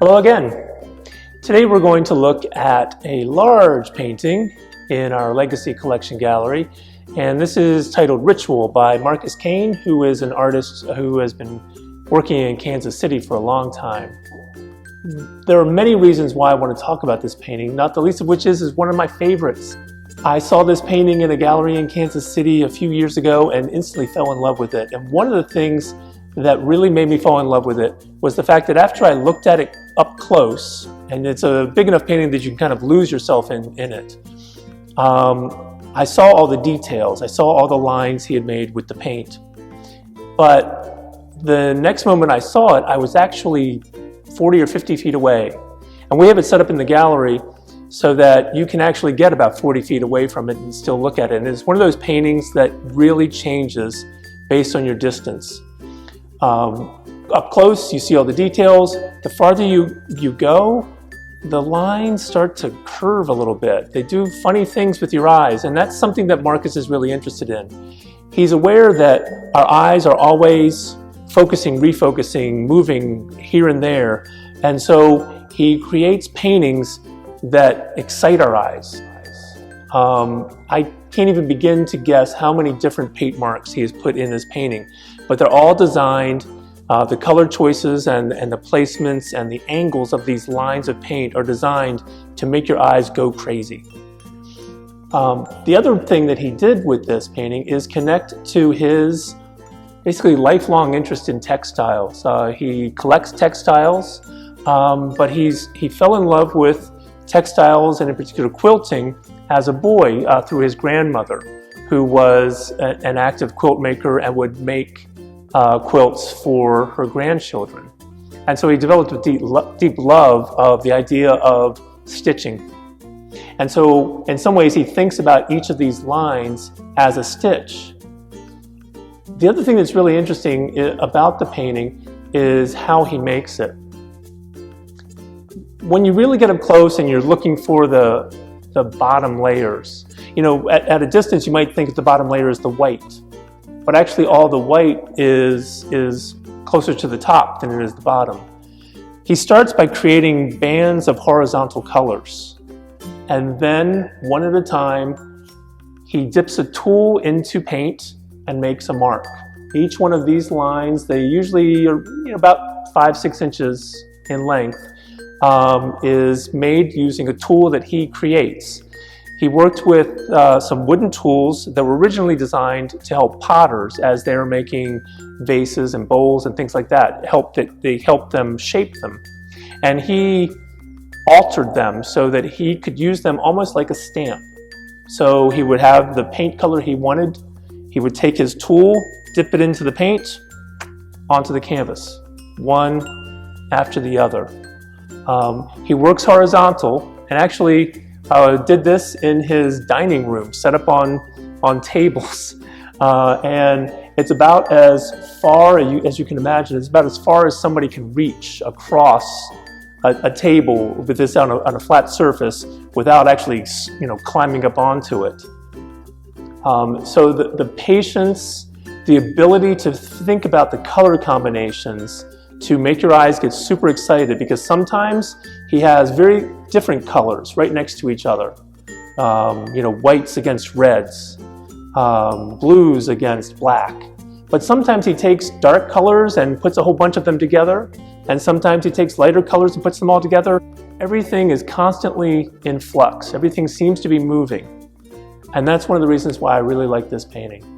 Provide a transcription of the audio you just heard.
Hello again. Today we're going to look at a large painting in our Legacy Collection Gallery, and this is titled Ritual by Marcus Cain, who is an artist who has been working in Kansas City for a long time. There are many reasons why I want to talk about this painting, not the least of which is one of my favorites. I saw this painting in a gallery in Kansas City a few years ago and instantly fell in love with it. And one of the things that really made me fall in love with it was the fact that after I looked at it up close, and it's a big enough painting that you can kind of lose yourself in it, I saw all the details. I saw all the lines he had made with the paint. But the next moment I saw it, I was actually 40 or 50 feet away. And we have it set up in the gallery so that you can actually get about 40 feet away from it and still look at it. And it's one of those paintings that really changes based on your distance. Up close, you see all the details. The farther you go, the lines start to curve a little bit. They do funny things with your eyes, and that's something that Marcus is really interested in. He's aware that our eyes are always focusing, refocusing, moving here and there, and so he creates paintings that excite our eyes. I can't even begin to guess how many different paint marks he has put in his painting, but they're all designed. The color choices and the placements and the angles of these lines of paint are designed to make your eyes go crazy. The other thing that he did with this painting is connect to his basically lifelong interest in textiles. He collects textiles, but he fell in love with textiles and in particular quilting as a boy through his grandmother, who was an active quilt maker and would make quilts for her grandchildren. And so he developed a deep love of the idea of stitching. And so in some ways he thinks about each of these lines as a stitch. The other thing that's really interesting about the painting is how he makes it. When you really get up close and you're looking for the bottom layers, you know, at a distance you might think the bottom layer is the white. But actually all the white is closer to the top than it is the bottom. He starts by creating bands of horizontal colors. And then, one at a time, he dips a tool into paint and makes a mark. Each one of these lines, they usually are about 5-6 inches in length, is made using a tool that he creates. He worked with some wooden tools that were originally designed to help potters as they were making vases and bowls and things like that. They helped them shape them. And he altered them so that he could use them almost like a stamp. So he would have the paint color he wanted. He would take his tool, dip it into the paint, onto the canvas, one after the other. He works horizontal, and actually did this in his dining room, set up on tables. And it's about as far as you can imagine. It's about as far as somebody can reach across a table with this on a flat surface without actually, climbing up onto it. So the patience, the ability to think about the color combinations to make your eyes get super excited, because sometimes he has very different colors right next to each other. Whites against reds, blues against black. But sometimes he takes dark colors and puts a whole bunch of them together, and sometimes he takes lighter colors and puts them all together. Everything is constantly in flux. Everything seems to be moving. And that's one of the reasons why I really like this painting.